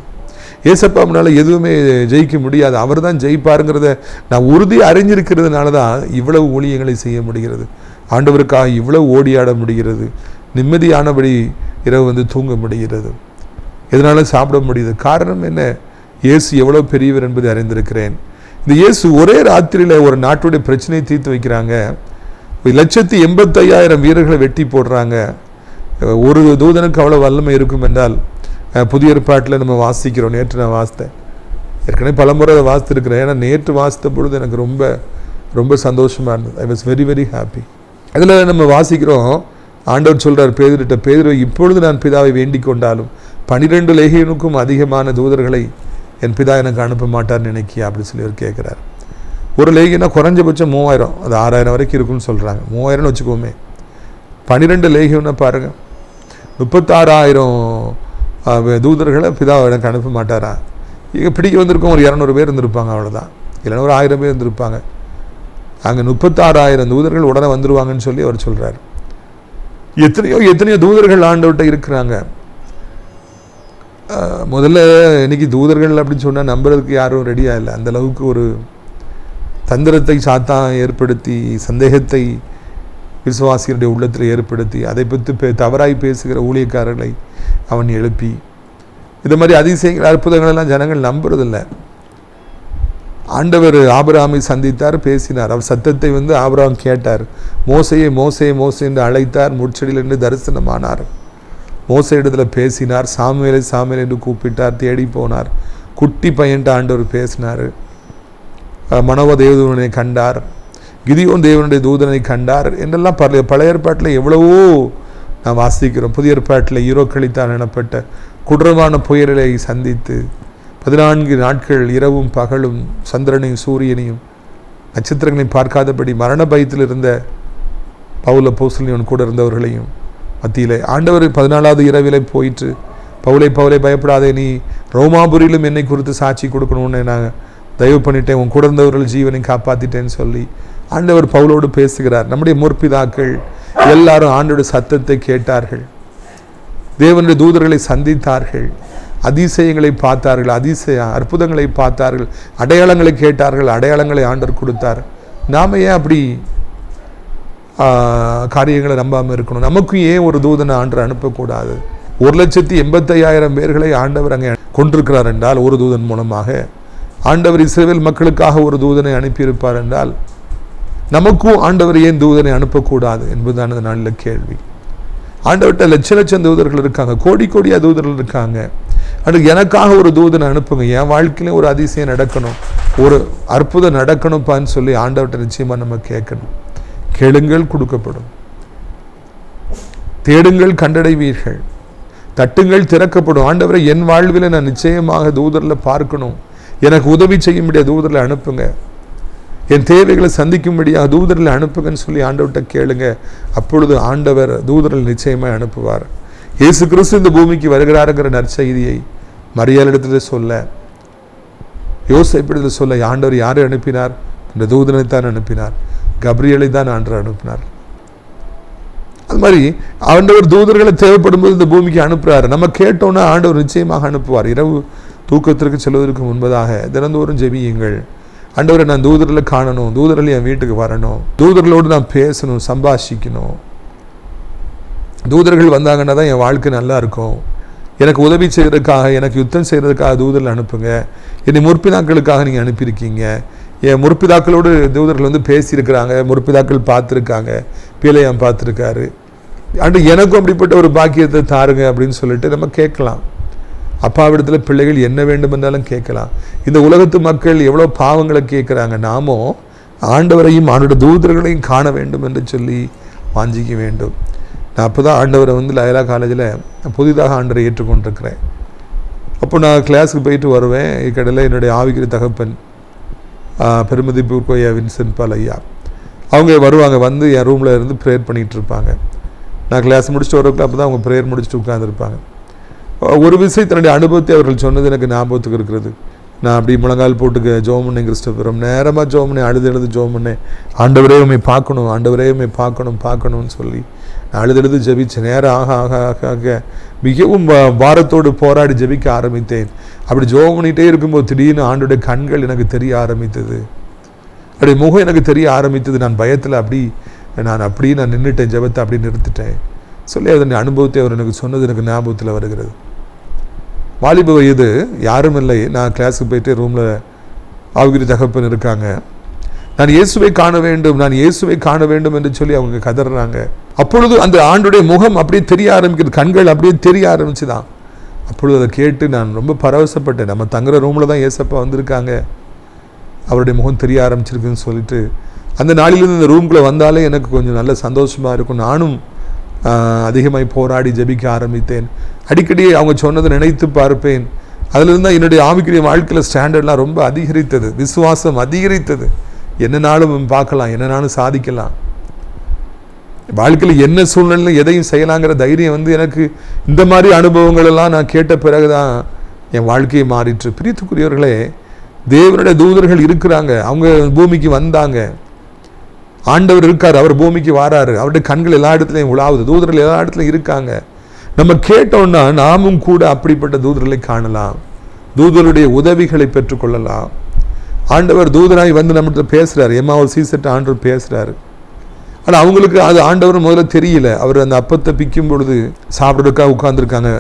ஏசப்பானால எதுவுமே ஜெயிக்க முடியாது. அவர் தான் ஜெயிப்பாருங்கிறத நான் உறுதி அறிஞ்சிருக்கிறதுனால தான் இவ்வளவு ஊழியங்களை செய்ய முடிகிறது, ஆண்டவருக்காக இவ்வளவு ஓடியாட முடிகிறது, நிம்மதியானபடி இரவு தூங்க முடிகிறது, இதனால் சாப்பிட முடியுது. காரணம் என்ன? இயேசு எவ்வளோ பெரியவர் என்பதை அறிந்திருக்கிறேன். இந்த இயேசு ஒரே ராத்திரியில் ஒரு நாட்டுடைய பிரச்சனையை தீர்த்து வைக்கிறாங்க. 1,85,000 வீரர்களை வெட்டி போடுறாங்க. ஒரு தூதனுக்கு அவ்வளோ வல்லமை இருக்கும் என்றால் புதிய ஏற்பாட்டில் நம்ம வாசிக்கிறோம். நேற்று நான் வாசித்தேன், ஏற்கனவே பலமுறை அதை வாசித்திருக்கிறேன். ஏன்னா நேற்று வாசித்த பொழுது எனக்கு ரொம்ப ரொம்ப சந்தோஷமாக இருந்தது. I was very very happy. அதில் நம்ம வாசிக்கிறோம், ஆண்டவர் சொல்கிறார் பேதுருட்ட, பேதுரு, இப்பொழுது நான் பிதாவை வேண்டிக் கொண்டாலும் 12 லேகியனுக்கும் அதிகமான தூதர்களை என் பிதா எனக்கு அனுப்ப மாட்டார்னு நினைக்கியா அப்படி சொல்லி அவர் கேட்குறார். ஒரு லேகியனா குறைஞ்சபட்சம் 3000, அது 6000 வரைக்கும் இருக்குன்னு சொல்கிறாங்க. 3000 வச்சுக்கோமே. 12 லேகியம்னா பாருங்கள், 36,000 தூதர்களை பிதா எனக்கு அனுப்ப மாட்டாரா? இங்கே பிடிக்க வந்திருக்கோம் ஒரு 200 பேர் இருந்திருப்பாங்க, அவ்வளோதான். இல்லைன்னா ஒரு 1000 பேர் இருந்திருப்பாங்க. அங்கே 36,000 தூதர்கள் உடனே வந்துடுவாங்கன்னு சொல்லி அவர் சொல்கிறார். எத்தனையோ தூதர்கள் ஆண்டவர்கிட்ட இருக்கிறாங்க. முதல்ல இன்னைக்கு தூதர்கள் அப்படின்னு சொன்னால் நம்புறதுக்கு யாரும் ரெடியாக இல்லை. அந்த அளவுக்கு ஒரு தந்திரத்தை சாத்தான் ஏற்படுத்தி, சந்தேகத்தை விசுவாசிகளுடைய உள்ளத்தில் ஏற்படுத்தி, அதை பற்றி தவறாய் பேசுகிற ஊழியக்காரர்களை அவன் எழுப்பி, இது மாதிரி அதிசயங்கள் அற்புதங்களெல்லாம் ஜனங்கள் நம்புறதில்லை. ஆண்டவர் ஆபிரகாமை சந்தித்தார், பேசினார். அவர் சத்தத்தை ஆபிரகாம் கேட்டார். மோசையை மோசே மோசே என்று அழைத்தார். முட்செடியில் என்று தரிசனமானார். மோசே இடத்துல பேசினார். சாமுவேலை சாமுவேல் என்று கூப்பிட்டார். தேடி போனார். குட்டி பையன்ட்டு ஆண்டவர் பேசினார். மனோவ தேவதூதனை கண்டார். கிதியோன் தேவனுடைய தூதனை கண்டார் என்றெல்லாம் பழைய ஏற்பாட்டில் எவ்வளவோ நான் வாசிக்கிறோம். புதிய ஏற்பாட்டில் ஈரோக்களித்தான் எனப்பட்ட குற்றமான புயலை சந்தித்து 14 நாட்கள் இரவும் பகலும் சந்திரனையும் சூரியனையும் நட்சத்திரங்களையும் பார்க்காதபடி மரண பயத்தில் இருந்த பவுல் அப்போஸ்தலன் கூட இருந்தவர்களையும் மத்தியிலே ஆண்டவர் 14வது இரவிலே போயிட்டு, பவுலை பயப்படாதே, நீ ரோமாபுரியிலும் என்னை குறித்து சாட்சி கொடுக்கணும்னு நான் தயவு பண்ணிட்டேன், உன் கூட இருந்தவர்கள் ஜீவனை காப்பாற்றிட்டேன்னு சொல்லி ஆண்டவர் பவுலோடு பேசுகிறார். நம்முடைய முற்பிதாக்கள் எல்லாரும் ஆண்டோட சத்தத்தை கேட்டார்கள், தேவனுடைய தூதர்களை சந்தித்தார்கள், அதிசயங்களை பார்த்தார்கள், அற்புதங்களை பார்த்தார்கள், அடையாளங்களை கேட்டார்கள், அடையாளங்களை ஆண்டவர் கொடுத்தார். நாம் ஏன் அப்படி காரியங்களை நம்பாமல் இருக்கணும்? நமக்கும் ஏன் ஒரு தூதனை ஆண்டவர் அனுப்பக்கூடாது? 1,85,000 பேர்களை ஆண்டவர் அங்கே கொண்டிருக்கிறார் என்றால், ஒரு தூதன் மூலமாக ஆண்டவர் இஸ்ரவேல் மக்களுக்காக ஒரு தூதனை அனுப்பியிருப்பார் என்றால், நமக்கும் ஆண்டவர் ஏன் தூதனை அனுப்பக்கூடாது என்பதுதான் இந்த நாளில் கேள்வி. ஆண்டவர்கிட்ட லட்சம் தூதர்கள் இருக்காங்க, கோடியா தூதர்கள் இருக்காங்க. அதுக்கு எனக்காக ஒரு தூதனை அனுப்புங்க, என் வாழ்க்கையிலும் ஒரு அதிசயம் நடக்கணும், ஒரு அற்புதம் நடக்கணும்ப்பான்னு சொல்லி ஆண்டவர்கிட்ட நிச்சயமாக நம்ம கேட்கணும். கேளுங்கள் கொடுக்கப்படும், தேடுங்கள் கண்டடைவீர்கள், தட்டுங்கள் திறக்கப்படும். ஆண்டவரை என் வாழ்வில் நான் நிச்சயமாக தூதரில் பார்க்கணும், எனக்கு உதவி செய்யும்படியாக தூதரில் அனுப்புங்க, என் தேவைகளை சந்திக்கும்படியாக தூதரில் அனுப்புங்கன்னு சொல்லி ஆண்டவர்கிட்ட கேளுங்க. அப்பொழுது ஆண்டவர் தூதரில் நிச்சயமாக அனுப்புவார். இயேசு கிறிஸ்து இந்த பூமிக்கு வருகிறாருங்கிற நற்செய்தியை மரியாளிடத்தில் சொல்ல, யோசேப்பிடத்தில் சொல்ல ஆண்டவர் யாரை அனுப்பினார்? இந்த தூதனை தான் அனுப்பினார், கப்ரியலை தான் ஆண்டவர் அனுப்பினார். அது மாதிரி ஆண்டவர் தூதர்களை தேவைப்படும் போது இந்த பூமிக்கு அனுப்புறாரு. நம்ம கேட்டோன்னா ஆண்டவர் நிச்சயமாக அனுப்புவார். இரவு தூக்கத்திற்கு செல்வதற்கு முன்பதாக தினந்தோறும் ஜெபியுங்கள். ஆண்டவரை நான் தூதரில் காணணும், தூதரில் என் வீட்டுக்கு வரணும், தூதர்களோடு நான் பேசணும், சம்பாஷிக்கணும். தூதர்கள் வந்தாங்கன்னா தான் என் வாழ்க்கை நல்லா இருக்கும். எனக்கு உதவி செய்கிறதுக்காக, எனக்கு யுத்தம் செய்கிறதுக்காக தூதரில் அனுப்புங்க. என்னை முற்பிதாக்களுக்காக நீங்கள் அனுப்பியிருக்கீங்க. என் முற்பிதாக்களோடு தூதர்கள் பேசியிருக்கிறாங்க, முற்பிதாக்கள் பார்த்துருக்காங்க, பிள்ளையாம் பார்த்துருக்காரு. அண்டு எனக்கும் அப்படிப்பட்ட ஒரு பாக்கியத்தை தாருங்க அப்படின்னு சொல்லிட்டு நம்ம கேட்கலாம். அப்பாவிடத்தில் பிள்ளைகள் என்ன வேண்டும் என்றாலும் கேட்கலாம். இந்த உலகத்து மக்கள் எவ்வளோ பாவங்களை கேட்குறாங்க. நாமோ ஆண்டவரையும் அவனுடைய தூதர்களையும் காண வேண்டும் என்று சொல்லி வாஞ்சிக்க வேண்டும். நான் அப்போ தான் ஆண்டவரை லயலா காலேஜில் புதிதாக ஆண்டவரை ஏற்றுக்கொண்டிருக்கிறேன். அப்போ நான் கிளாஸுக்கு போயிட்டு வருவேன். இக்கடையில் என்னுடைய ஆவிக்கிற தகப்பன் பெருமதிப்பூர் கோயா வின்சென்ட் பால் ஐயா அவங்க வருவாங்க, என் ரூமில் இருந்து ப்ரேயர் பண்ணிகிட்டு இருப்பாங்க. நான் கிளாஸ் முடிச்சுட்டு வரக்குள்ள அப்போ தான் அவங்க ப்ரேயர் முடிச்சுட்டு உட்காந்துருப்பாங்க. ஒரு விஷயம் தன்னுடைய அனுபவத்தை அவர்கள் சொன்னது எனக்கு ஞாபகத்துக்கு இருக்கிறது. நான் அப்படி முழங்கால் போட்டுக்க ஜோம் பண்ணேன், கிறிஸ்டோபரம் நேரமாக ஜோம் பண்ணேன், அழுது ஜோம் பண்ணேன், ஆண்டவரே உண்மை பார்க்கணும், ஆண்டவரே உண்மை பார்க்கணும்னு சொல்லி நான் அழுது ஜெபிச்சேன். நேரம் ஆக ஆக ஆக ஆக மிகவும் பாரத்தோடு போராடி ஜெபிக்க ஆரம்பித்தேன். அப்படி ஜோம் பண்ணிகிட்டே இருக்கும்போது திடீர்னு ஆண்டோடைய கண்கள் எனக்கு தெரிய ஆரம்பித்தது, அப்படி முகம் எனக்கு தெரிய ஆரம்பித்தது. நான் பயத்தில் நான் நின்றுட்டேன், ஜெபத்தை அப்படி நிறுத்திட்டேன் சொல்லி அதன் அனுபவத்தை அவர் எனக்கு சொன்னது எனக்கு ஞாபகத்தில் வருகிறது. வாலிப வயது, யாரும் இல்லை, நான் கிளாஸுக்கு போயிட்டு ரூமில் ஆவிக்குரிய தகப்பன் இருக்காங்க. நான் இயேசுவை காண வேண்டும் என்று சொல்லி அவங்க கதறாங்க. அப்பொழுது அந்த ஆண்டுடைய முகம் அப்படியே தெரிய ஆரம்பிக்கிறது, கண்கள் அப்படியே தெரிய ஆரம்பிச்சுதான். அப்பொழுது அதை கேட்டு நான் ரொம்ப பரவசப்பட்டேன். நம்ம தங்குற ரூமில் தான் ஏசப்பா வந்திருக்காங்க, அவருடைய முகம் தெரிய ஆரம்பிச்சிருக்குன்னு சொல்லிட்டு அந்த நாளிலிருந்து இந்த ரூம்குள்ளே வந்தாலே எனக்கு கொஞ்சம் நல்ல சந்தோஷமாக இருக்கும். நானும் அதிகமாக போராடி ஜெபிக்க ஆரம்பித்தேன். அடிக்கடி அவங்க சொன்னதை நினைத்து பார்ப்பேன். அதிலிருந்து தான் என்னுடைய ஆவிக்குரிய வாழ்க்கையில் ஸ்டாண்டர்ட்லாம் ரொம்ப அதிகரித்தது, விசுவாசம் அதிகரித்தது. என்னனாலும் பார்க்கலாம், என்னனாலும் சாதிக்கலாம், வாழ்க்கையில் என்ன சூழ்நிலையில் எதையும் செய்யலாங்கிற தைரியம் எனக்கு இந்த மாதிரி அனுபவங்கள் எல்லாம் நான் கேட்ட பிறகு தான் என் வாழ்க்கையை மாறிற்று. பிரியத்துக்குரியவர்களே, தேவனுடைய தூதர்கள் இருக்கிறாங்க, அவங்க பூமிக்கு வந்தாங்க. ஆண்டவர் இருக்கார், அவர் பூமிக்கு வாராரு, அவருடைய கண்கள் எல்லா இடத்துலையும் உலாவுது, தூதர்கள் எல்லா இடத்துலையும் இருக்காங்க. நம்ம கேட்டோம்னா நாமும் கூட அப்படிப்பட்ட தூதர்களை காணலாம், தூதருடைய உதவிகளை பெற்றுக்கொள்ளலாம். ஆண்டவர் தூதராய் வந்து நம்மகிட்ட பேசுகிறார், எம்மாவூர் சீசர்ட்ட ஆண்டவர் பேசுகிறாரு. ஆனால் அவங்களுக்கு அது ஆண்டவர் முதல்ல தெரியல. அவர் அந்த அப்பத்தை பிக்கும் பொழுது சாப்பிட்றதுக்காக உட்காந்துருக்காங்க,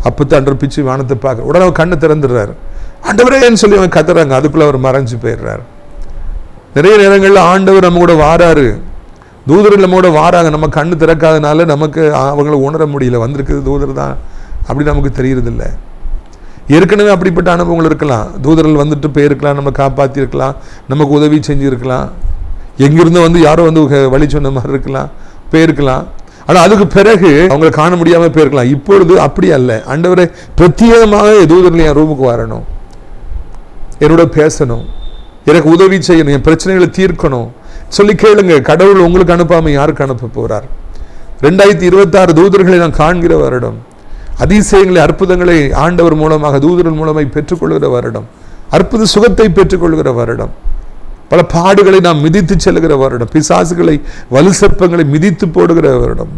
அப்பத்தை ஆண்டவர் பிச்சு வானத்தை பார்க்க உடனே அவர் கண்ணை திறந்துடுறாரு. ஆண்டவரேன்னு சொல்லி அவன் கத்துறாங்க, அதுக்குள்ளே அவர் மறைஞ்சு போயிடுறாரு. நிறைய நேரங்களில் ஆண்டவர் நம்ம கூட வாராரு, தூதர்கள் நம்ம கூட வாராங்க, நம்ம கண்ணு திறக்காதனால நமக்கு அவங்களை உணர முடியல, வந்திருக்குது தூதர் தான் அப்படி நமக்கு தெரியறதில்ல. ஏற்கனவே அப்படிப்பட்ட அனுபவங்கள் இருக்கலாம், தூதர்கள் வந்துட்டு போயிருக்கலாம், நம்ம காப்பாற்றிருக்கலாம், நமக்கு உதவி செஞ்சுருக்கலாம், எங்கிருந்து வந்து யாரோ வந்து வழி சொன்ன மாதிரி இருக்கலாம், போயிருக்கலாம். ஆனால் அதுக்கு பிறகு அவங்களை காண முடியாமல் போயிருக்கலாம். இப்பொழுது அப்படி அல்ல. ஆண்டவரை பிரத்யேகமாக தூதர்கள் என் ரூமுக்கு வரணும், என்னோட பேசணும், எனக்கு உதவி செய்யணும், என் பிரச்சனைகளை தீர்க்கணும் சொல்லி கேளுங்க. கடவுள் உங்களுக்கு அனுப்பாம யாருக்கு அனுப்ப போறார்? 2026 தூதர்களை நான் காண்கிற வருடம், அதிசயங்களை அற்புதங்களை ஆண்டவர் மூலமாக தூதர்கள் மூலமாக பெற்றுக்கொள்கிற வருடம், அற்புத சுகத்தை பெற்றுக்கொள்கிற வருடம், பல பாடுகளை நாம் மிதித்து செல்கிற வருடம், பிசாசுகளை வலுசற்பங்களை மிதித்து போடுகிற வருடம்,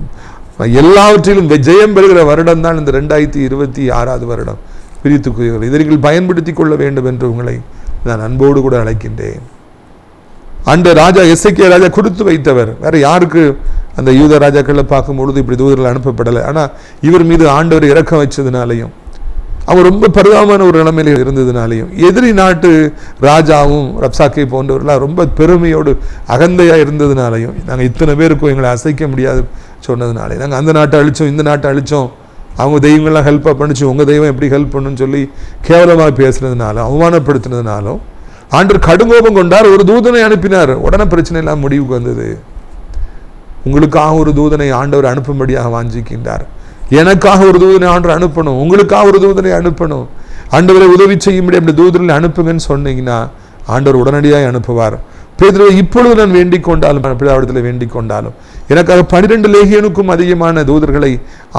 எல்லாவற்றிலும் ஜெயம் பெறுகிற வருடம் தான் இந்த 2026 வருடம். பிரித்துக்குரியவர்கள், இதை நீங்கள் பயன்படுத்தி கொள்ள வேண்டும் என்று உங்களை நான் அன்போடு கூட அழைக்கின்றேன். அந்த ராஜா எசேக்கியா ராஜா கொடுத்து வைத்தவர், வேற யாருக்கு அந்த யூத ராஜாக்களை பார்க்கும்பொழுது இப்படி தூதர்கள் அனுப்பப்படலை. ஆனால் இவர் மீது ஆண்டவர் இரக்கம் வச்சதுனாலையும், அவர் ரொம்ப பரிதாபமான ஒரு நிலைமையில இருந்ததுனாலையும், எதிரி நாட்டு ராஜாவும் ரப்சாக்கை போன்றவர்களாக ரொம்ப பெருமையோடு அகந்தையாக இருந்ததுனாலையும், நாங்கள் இத்தனை பேருக்கும் எங்களை அசைக்க முடியாது சொன்னதுனாலே, நாங்கள் அந்த நாட்டை அழித்தோம், இந்த நாட்டை அழித்தோம், அவங்க தெய்வங்கள்லாம் ஹெல்ப்பாக பண்ணிச்சு, உங்கள் தெய்வம் எப்படி ஹெல்ப் பண்ணுன்னு சொல்லி கேவலமாக பேசுனதுனாலும் அவமானப்படுத்தினதுனாலும் ஆண்டவர் கடுங்கோபம் கொண்டார். ஒரு தூதனை அனுப்பினார், உடனே பிரச்சனை எல்லாம் முடிவுக்கு வந்தது. உங்களுக்காக ஒரு தூதனை ஆண்டவர் அனுப்பும்படியாக வாஞ்சிக்கின்றார். எனக்காக ஒரு தூதனை ஆண்டவர் அனுப்பணும், உங்களுக்காக ஒரு தூதனை அனுப்பணும், ஆண்டவரை உதவி செய்யும்படி அப்படி தூதர்களை அனுப்புங்கன்னு சொன்னீங்கன்னா ஆண்டவர் உடனடியாக அனுப்புவார். பேதுருவை இப்பொழுது நான் வேண்டிக் கொண்டாலும், பிதாவிடத்தில் வேண்டிக் கொண்டாலும் எனக்காக 12 லேகியனுக்கும் அதிகமான தூதர்களை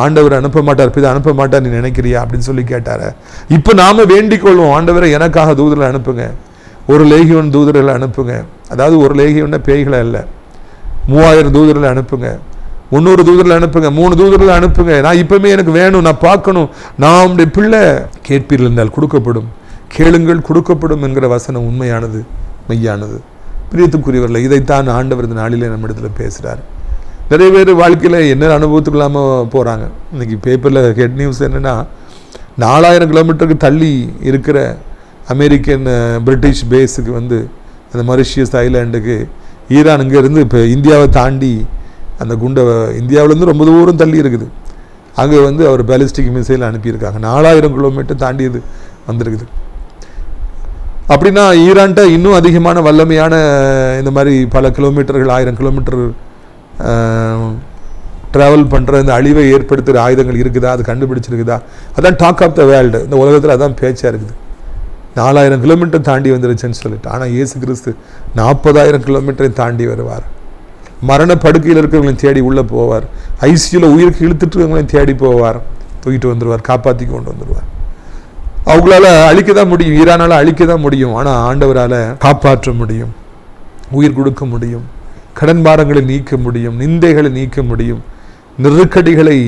ஆண்டவர் அனுப்ப மாட்டார், பிதா அனுப்ப மாட்டார், நீ நினைக்கிறியா அப்படின்னு சொல்லி கேட்டார. இப்போ நாம வேண்டிக் கொள்வோம், ஆண்டவரை எனக்காக தூதர்களை அனுப்புங்க, 1 லேகியோன் தூதர்களை அனுப்புங்க. அதாவது 1 லேகியோன்னா பேய்களை அல்ல, 3000 தூதர்களை அனுப்புங்க, 300 தூதர்களை அனுப்புங்க, 3 தூதர்களை அனுப்புங்க. நான் இப்பவுமே எனக்கு வேணும், நான் பார்க்கணும், நான் உங்களுடைய பிள்ளை. கேட்பீர்கள் என்றால் கொடுக்கப்படும், கேளுங்கள் கொடுக்கப்படும் என்கிற வசனம் உண்மையானது, மெய்யானது. பிரியத்துக்குரியவர்கள், இதைத்தான் ஆண்டவர் இந்த நாளிலே நம்ம இடத்துல பேசுகிறார். நிறைய பேர் வாழ்க்கையில் என்ன அனுபவத்துக்கு இல்லாமல் போகிறாங்க. இன்றைக்கி பேப்பரில் ஹெட் நியூஸ் என்னென்னா, 4000 கிலோமீட்டருக்கு தள்ளி இருக்கிற அமெரிக்கன் பிரிட்டிஷ் பேஸுக்கு வந்து அந்த மொரிஷியஸ் ஐலாண்டுக்கு ஈரான் இங்கேருந்து இப்போ இந்தியாவை தாண்டி அந்த குண்டை, இந்தியாவிலேருந்து ரொம்ப தூரம் தள்ளி இருக்குது, அங்கே வந்து அவர் பேலிஸ்டிக் மிசைல் அனுப்பியிருக்காங்க. 4000 கிலோமீட்டர் தாண்டி இது வந்திருக்குது. அப்படின்னா ஈரான்ட்ட இன்னும் அதிகமான வல்லமையான இந்த மாதிரி பல கிலோமீட்டர்கள், 1000 கிலோமீட்டர் ட்ராவல் பண்ணுற இந்த அழிவை ஏற்படுத்துகிற ஆயுதங்கள் இருக்குதா, அது கண்டுபிடிச்சிருக்குதா? அதான் டாக் ஆஃப் த வேர்ல்டு, இந்த உலகத்தில் அதான் பேச்சாக இருக்குது. 4000 கிலோமீட்டர் தாண்டி வந்துருச்சுன்னு சொல்லிட்டு. ஆனால் இயேசு கிறிஸ்து 40,000 கிலோமீட்டரை தாண்டி வருவார். மரண படுக்கையில் இருக்கிறவங்களையும் தேடி உள்ளே போவார். ஐசியூவில் உயிருக்கு இழுத்துட்டு இருக்கவங்களையும் தேடி போவார், தூக்கிட்டு வந்துடுவார், காப்பாற்றி கொண்டு வந்துடுவார். அவங்களால அழிக்க தான் முடியும், ஈரானால் அழிக்க தான் முடியும், ஆனால் ஆண்டவரால் காப்பாற்ற முடியும், உயிர் கொடுக்க முடியும், கடன் பாரங்களை நீக்க முடியும், நிந்தைகளை நீக்க முடியும், நெருக்கடிகளை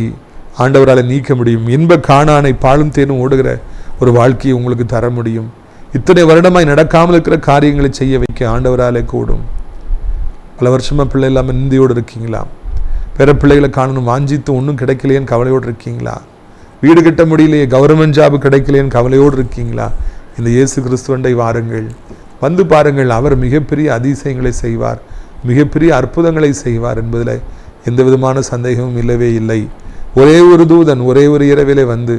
ஆண்டவரால் நீக்க முடியும். இன்ப காணானை பாலும் தேனும் ஓடுகிற ஒரு வாழ்க்கையை உங்களுக்கு தர முடியும். இத்தனை வருடமாய் நடக்காமல் இருக்கிற காரியங்களை செய்ய வைக்க ஆண்டவராலே கூடும். பல வருஷமாக பிள்ளை இல்லாமல் நிந்தையோடு இருக்கீங்களா? பிற பிள்ளைகளை காணணும் வாஞ்சித்து ஒன்றும் கிடைக்கலையேன்னு கவலையோடு இருக்கீங்களா? வீடு கட்ட முடியலையே, கவர்மெண்ட் ஜாபு கிடைக்கலையேன்னு கவலையோடு இருக்கீங்களா? இந்த இயேசு கிறிஸ்துவண்டை வாருங்கள், வந்து பாருங்கள். அவர் மிகப்பெரிய அதிசயங்களை செய்வார், மிகப்பெரிய அற்புதங்களை செய்வார் என்பதில் எந்த விதமான சந்தேகமும் இல்லவே இல்லை. ஒரே ஒரு தூதன் ஒரே ஒரு இரவிலே வந்து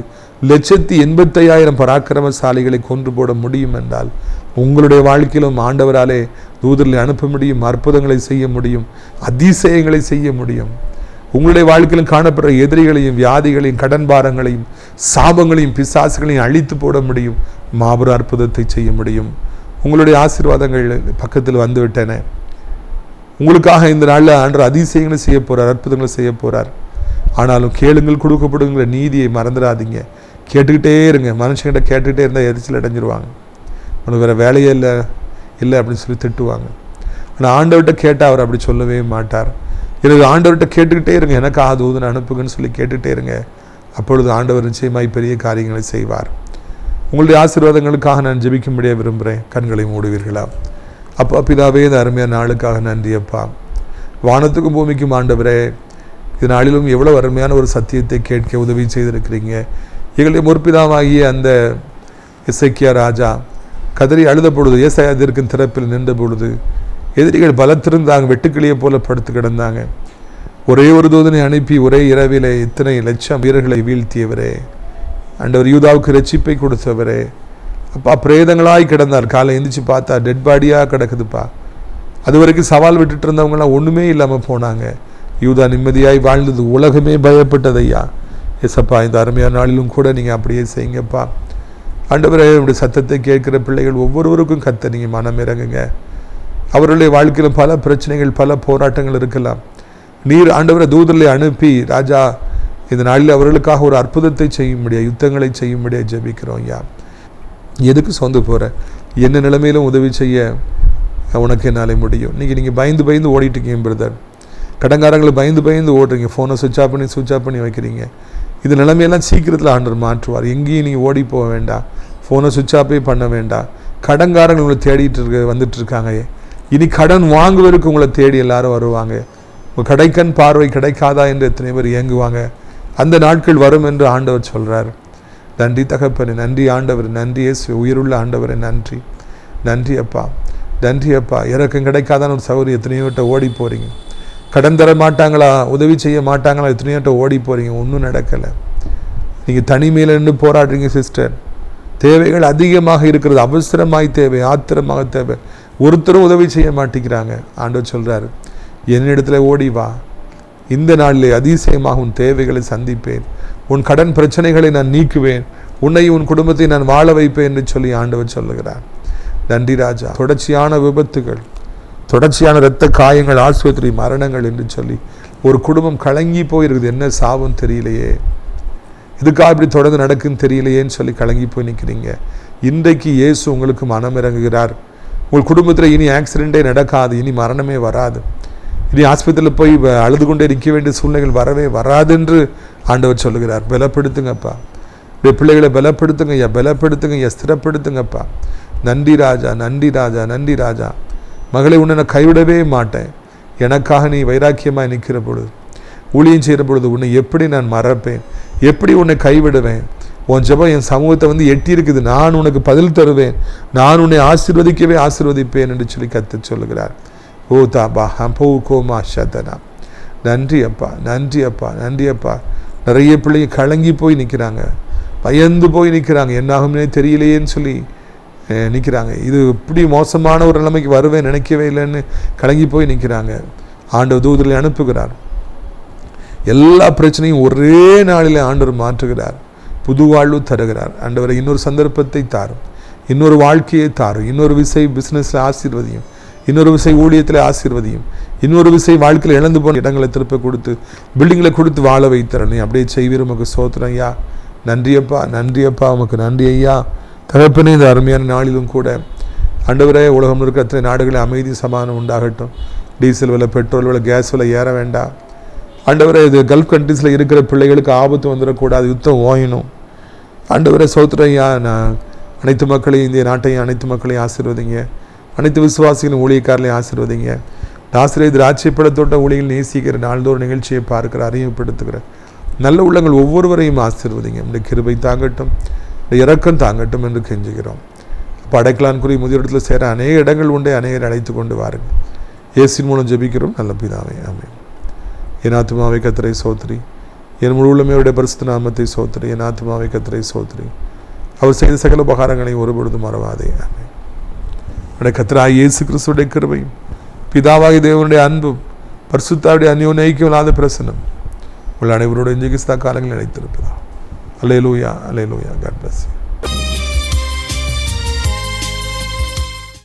185,000 பராக்கிரமசாலிகளை கொன்று போட முடியும் என்றால், உங்களுடைய வாழ்க்கையிலும் ஆண்டவராலே தூதர்களை அனுப்ப முடியும், அற்புதங்களை செய்ய முடியும், அதிசயங்களை செய்ய முடியும். உங்களுடைய வாழ்க்கையிலும் காணப்படுற எதிரிகளையும் வியாதிகளையும் கடன் பாரங்களையும் சாபங்களையும் பிசாசுகளையும் அழித்து போட முடியும், மாபெரும் அற்புதத்தை செய்ய முடியும். உங்களுடைய ஆசீர்வாதங்கள் பக்கத்தில் வந்துவிட்டன. உங்களுக்காக இந்த நாளில் ஆண்டவர் அதிசயங்களை செய்ய போகிறார், அற்புதங்களை செய்ய போகிறார். ஆனாலும் கேளுங்கள் கொடுக்கப்படுங்கிற நீதியை மறந்துடாதீங்க. கேட்டுக்கிட்டே இருங்க. மனுஷங்கிட்ட கேட்டுக்கிட்டே இருந்தால் எரிச்சல் அடைஞ்சிருவாங்க, உனக்கு வேறு வேலையே இல்லை அப்படின்னு சொல்லி திட்டுவாங்க. ஆனால் ஆண்டவர்கிட்ட கேட்டால் அவர் அப்படி சொல்லவே மாட்டார். எனக்கு ஆண்டவர்கிட்ட கேட்டுக்கிட்டே இருங்க, எனக்காக தூதனை அனுப்புங்கன்னு சொல்லி கேட்டுக்கிட்டே இருங்க. அப்பொழுது ஆண்டவர் நிச்சயமாய் பெரிய காரியங்களை செய்வார். உங்களுடைய ஆசீர்வாதங்களுக்காக நான் ஜெபிக்கும்படியாக விரும்புகிறேன். கண்களை மூடுவீர்களா? அப்பா பிதாவே, இந்த அருமையான நாளுக்காக நன்றி அப்பா. வானத்துக்கும் பூமிக்கும் ஆண்டவரே, இது நாளிலும் எவ்வளோ அருமையான ஒரு சத்தியத்தை கேட்க உதவி செய்திருக்கிறீங்க. எங்களுடைய முற்பிதாவாகிய அந்த எசேக்கியா ராஜா கதறி அழுத பொழுது, ஏசாயா தீர்க்கன் திறப்பில் நின்ற பொழுது எதிரிகள் பலத்திருந்தாங்க, வெட்டுக்கிளியை போல படுத்து கிடந்தாங்க. ஒரே ஒரு தூதனை அனுப்பி ஒரே இரவிலே இத்தனை லட்சம் வீரர்களை வீழ்த்தியவரே, ஆண்டவர் யூதாவுக்கு ரட்சிப்பை கொடுத்தவரே, அப்பா பிரேதங்களாய் கிடந்தார். காலை எந்திரிச்சு பார்த்தா டெட் பாடியாக கிடக்குதுப்பா. அது வரைக்கும் சவால் விட்டுட்டு இருந்தவங்களாம் ஒன்றுமே இல்லாமல் போனாங்க. யூதா நிம்மதியாய் வாழ்ந்தது, உலகமே பயப்பட்டதையா. எசப்பா, இந்த அருமையான நாளிலும் கூட நீங்கள் அப்படியே செய்யுங்கப்பா. ஆண்டவரே, என்னுடைய சத்தத்தை கேட்கிற பிள்ளைகள் ஒவ்வொருவருக்கும் கத்த நீங்கள் மனம் இறங்குங்க. அவர்களுடைய வாழ்க்கையில் பல பிரச்சனைகள், பல போராட்டங்கள் இருக்கலாம். நீர் ஆண்டவரை தூதர்களை அனுப்பி ராஜா இந்த நாளில் அவர்களுக்காக ஒரு அற்புதத்தை செய்ய முடியாது, யுத்தங்களை செய்ய முடியாது ஜெபிக்கிறோம் ஐயா. எதுக்கு சொந்த போகிற, என்ன நிலைமையிலும் உதவி செய்ய உனக்கு என்னாலே முடியும். நீங்கள் பயந்து பயந்து ஓடிட்டுருக்கீங்க பிரதர். கடங்காரங்களை பயந்து ஓடுறீங்க, ஃபோனை சுவிட்ச் ஆஃப் பண்ணி வைக்கிறீங்க. இது நிலைமையெல்லாம் சீக்கிரத்தில் ஆண்டவர் மாற்றுவார். எங்கேயும் நீங்கள் ஓடி போக வேண்டாம், ஃபோனை சுவிட்ச் ஆஃபே பண்ண வேண்டாம். கடங்காரங்கள் உங்களை தேடிட்டு வந்துட்டுருக்காங்க. இனி கடன் வாங்குவதற்கு உங்களை தேடி எல்லாரும் வருவாங்க. உங்கள் கடைக்கண் பார்வை கிடைக்காதா என்று எத்தனை பேர் இயங்குவாங்க. அந்த நாட்கள் வரும் என்று ஆண்டவர் சொல்கிறார். நன்றி தகப்பனே, நன்றி ஆண்டவர், நன்றி இயேசு, உயிருள்ள ஆண்டவரே, நன்றி நன்றி அப்பா, நன்றி அப்பா. இறக்கம் கிடைக்காதான்னு ஒரு சகோதரி எத்தனையோட்ட ஓடி போகிறீங்க. கடன் தர மாட்டாங்களா, உதவி செய்ய மாட்டாங்களா, எத்தனையோட்ட ஓடி போகிறீங்க. ஒன்றும் நடக்கலை. நீங்கள் தனிமையில் நின்று போராடுறீங்க சிஸ்டர். தேவைகள் அதிகமாக இருக்கிறது, அவசரமாய் தேவை, ஆத்திரமாக தேவை. ஒருத்தரும் உதவி செய்ய மாட்டேங்கிறாங்க. ஆண்டவர் சொல்கிறாரு, என்னிடத்துல ஓடி வா, இந்த நாளிலே அதிசயமாக உன் தேவைகளை சந்திப்பேன், உன் கடன் பிரச்சனைகளை நான் நீக்குவேன், உன்னை உன் குடும்பத்தை நான் வாழ வைப்பேன் என்று சொல்லி ஆண்டவர் சொல்லுகிறார். நன்றி ராஜா. தொடர்ச்சியான விபத்துகள், தொடர்ச்சியான இரத்த காயங்கள், ஆஸ்பத்திரி மரணங்கள் என்று சொல்லி ஒரு குடும்பம் கலங்கி போயிருக்குது. என்ன சாபம் தெரியலையே, இதுக்காக இப்படி தொடர்ந்து நடக்குன்னு தெரியலையேன்னு சொல்லி கலங்கி போய் நிற்கிறீங்க. இன்றைக்கு இயேசு உங்களுக்கு மனம் இறங்குகிறார். உங்கள் குடும்பத்தில் இனி ஆக்சிடெண்ட்டே நடக்காது, இனி மரணமே வராது, இனி ஆஸ்பத்திரியில் போய் அழுது கொண்டே நிற்க வேண்டிய சூழ்நிலைகள் வரவே வராது என்று ஆண்டவர் சொல்லுகிறார். பலப்படுத்துங்கப்பா, பிள்ளைகளை பலப்படுத்துங்க ஐயா, பலப்படுத்துங்க ஐயா, ஸ்திரப்படுத்துங்கப்பா. நன்றி ராஜா, நன்றி ராஜா, நன்றி ராஜா. மகளை உன்னை நான் கைவிடவே மாட்டேன். எனக்காக நீ வைராக்கியமாக நிற்கிற பொழுது, ஊழியம் செய்கிற பொழுது உன்னை எப்படி நான் மறப்பேன், எப்படி உன்னை கைவிடுவேன்? உன் ஜெபம் என் சமூகத்தை வந்து எட்டி இருக்குது. நான் உனக்கு பதில் தருவேன், நான் உன்னை ஆசீர்வதிக்கவே ஆசீர்வதிப்பேன் என்று சொல்லி கர்த்தர் சொல்லுகிறார். ஓ தாபா ஹம்போ கோமா ஷதனா. நன்றி அப்பா, நன்றி அப்பா, நன்றி அப்பா. நிறைய பிள்ளைங்க கலங்கி போய் நிற்கிறாங்க, பயந்து போய் நிற்கிறாங்க, என்னாகும்னே தெரியலையேன்னு சொல்லி நிற்கிறாங்க. இது இப்படி மோசமான ஒரு நிலைமைக்கு வருவேன் நினைக்கவே இல்லைன்னு கலங்கி போய் நிற்கிறாங்க. ஆண்டவர் தூதர்களை அனுப்புகிறார். எல்லா பிரச்சனையும் ஒரே நாளில் ஆண்டவர் மாற்றுகிறார், புது வாழ்வு தருகிறார். ஆண்டவரை இன்னொரு சந்தர்ப்பத்தை தாரும், இன்னொரு வாழ்க்கையை தாரும், இன்னொரு பிஸ்னஸில் ஆசீர்வதியும், இன்னொரு விசை ஊழியத்தில் ஆசீர்வதியும். இன்னொரு விசை வாழ்க்கையில் இழந்து போன இடங்களை திருப்ப கொடுத்து பில்டிங்களை கொடுத்து வாழ வைத்தரணி. அப்படியே செய்வீர். உமக்கு சோத்திரம் ஐயா. நன்றியப்பா, நன்றியப்பா, உமக்கு நன்றி ஐயா. தகப்பனே, இந்த அருமையான நாளிலும் கூட ஆண்டவரே, உலகம் இருக்கிற அத்தனை நாடுகளில் அமைதி சமாதானம் உண்டாகட்டும். டீசல் விலை, பெட்ரோல் விலை, கேஸ் விலை ஏற வேண்டாம் ஆண்டவரே. இது கல்ஃப் கண்ட்ரீஸில் இருக்கிற பிள்ளைகளுக்கு ஆபத்து வந்துடக்கூடாது. யுத்தம் ஓயணும் ஆண்டவரே. சோத்திரம் ஐயா. நான் அனைத்து மக்களையும், இந்திய நாட்டையும் அனைத்து மக்களையும் ஆசீர்வதிங்க. அனைத்து விசுவாசிகளும் ஊழியக்காரர்களையும் ஆசீர்வதிங்க. ஆசிரியர் திராட்சைப்பழத்தோட்ட ஊழியர்கள் நேசிக்கிற நாள்தோறும் நிகழ்ச்சியை பார்க்கிற, அறிமுகப்படுத்துகிற நல்ல உள்ளங்கள் ஒவ்வொருவரையும் ஆசீர்வதிங்க. இந்த கிருபை தாங்கட்டும், இந்த இரக்கம் தாங்கட்டும் என்று கெஞ்சுகிறோம். படைக்கலான்குரிய முதியோடத்தில் சேர அநேக இடங்கள் உண்டு. அநேகர் அழைத்து கொண்டு வாருங்கள். இயேசுவின் மூலம் ஜெபிக்கிறோம் நல்ல பிதாவே, ஆமென். என் ஆத்துமாவை கர்த்தரை சோத்திரி, என் முழு உள்ளமே அவருடைய பரிசுத்த நாமத்தை சோத்திரி. என் ஆத்துமாவை கர்த்தரை சோத்திரி, அவர் செய்த சகல உபகாரங்களை ஒருபொழுதும் மறவாதே, ஆமென். கர்த்தராகிய இயேசு கிறிஸ்துவுடைய கிருபையும் பிதாவாகிய தேவனுடைய அன்பும் பரிசுத்தாவுடைய அந்யோன்ய ஐக்கியமில்லாத பிரசன்னம் உங்கள் அனைவரோட இன்றைக்கு காலங்களில் நினைத்திருப்பதா. Hallelujah, hallelujah. God bless you.